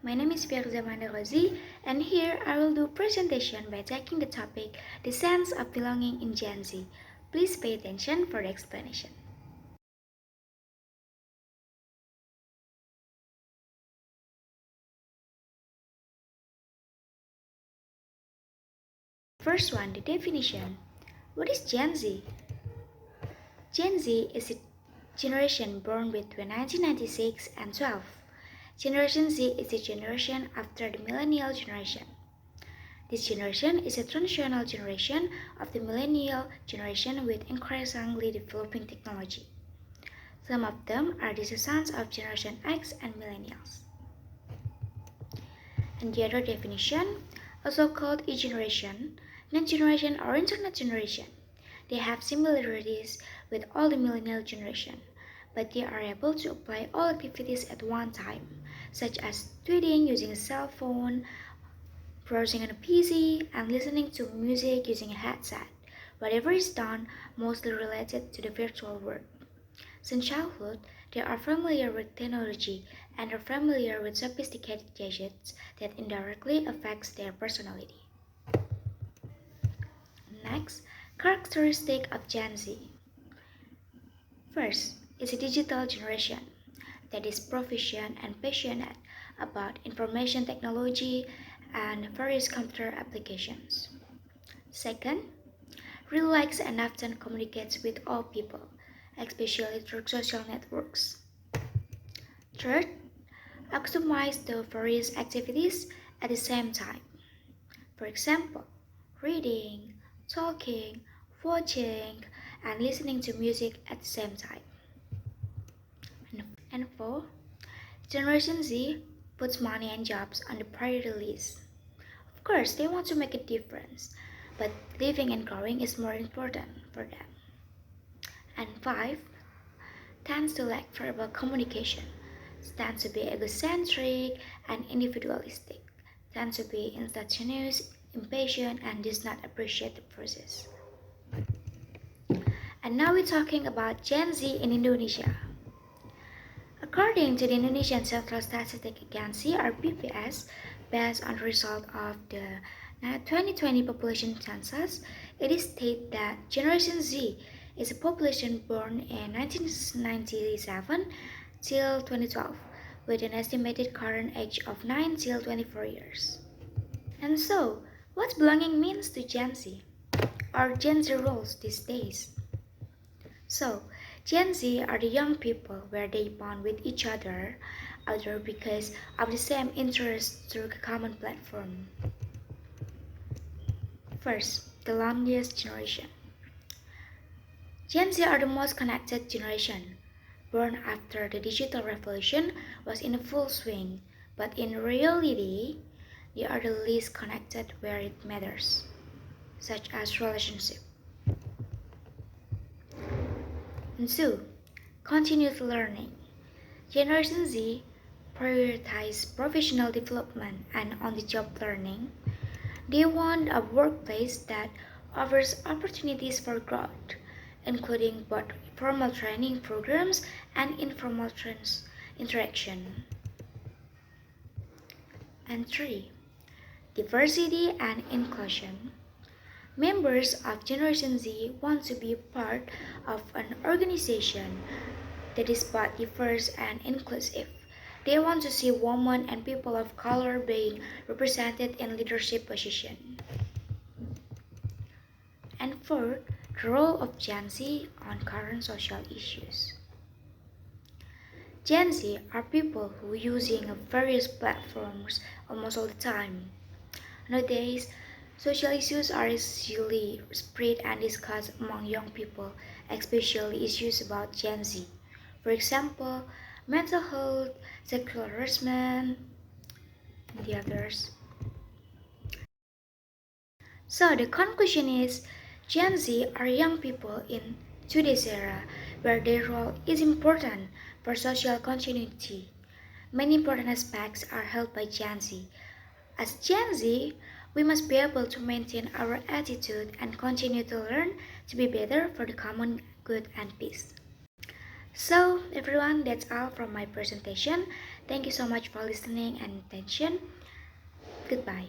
My name is Firza Rozi, and here I will do presentation by taking the topic the sense of belonging in Gen Z. Please pay attention for the explanation. First one, the definition. What is Gen Z? Gen Z is a generation born between 1996 and 12. Generation Z is the generation after the millennial generation. This generation is a transitional generation of the millennial generation with increasingly developing technology. Some of them are descendants of Generation X and Millennials. And the other definition, also called E-generation, next generation or internet generation. They have similarities with all the millennial generation, but they are able to apply all activities at one time, such as tweeting using a cell phone, browsing on a PC, and listening to music using a headset. Whatever is done, mostly related to the virtual world. Since childhood, they are familiar with technology and are familiar with sophisticated gadgets that indirectly affects their personality. Next, characteristic of Gen Z. First, it's a digital generation that is proficient and passionate about information technology and various computer applications. Second, really likes and often communicates with all people, especially through social networks. Third, optimize the various activities at the same time. For example, reading, talking, watching, and listening to music at the same time. And four, Generation Z puts money and jobs on the priority list. Of course, they want to make a difference, but living and growing is more important for them. And five, tends to lack verbal communication, tends to be egocentric and individualistic, tends to be instantaneous, impatient, and does not appreciate the process. And now we're talking about Gen Z in Indonesia. According to the Indonesian Central Statistic Agency or BPS, based on the result of the 2020 population census, it is stated that Generation Z is a population born in 1997 till 2012, with an estimated current age of 9 till 24 years. And so, what belonging means to Gen Z, or Gen Z roles these days? So, Gen Z are the young people where they bond with each other, either because of the same interests through a common platform. First, the loneliest generation. Gen Z are the most connected generation, born after the digital revolution was in full swing, but in reality, they are the least connected where it matters, such as relationship. And so, continuous learning. Generation Z prioritize professional development and on-the-job learning. They want a workplace that offers opportunities for growth, including both formal training programs and informal interaction. And three, diversity and inclusion. Members of Generation Z want to be part of an organization that is both diverse and inclusive. They want to see women and people of color being represented in leadership positions. And fourth, the role of Gen Z on current social issues. Gen Z are people who are using various platforms almost all the time. Nowadays, social issues are easily spread and discussed among young people, especially issues about Gen Z. For example, mental health, sexual harassment, and the others. So the conclusion is Gen Z are young people in today's era where their role is important for social continuity. Many important aspects are held by Gen Z. As Gen Z, we must be able to maintain our attitude and continue to learn to be better for the common good and peace. So, everyone, that's all from my presentation. Thank you so much for listening and attention. Goodbye.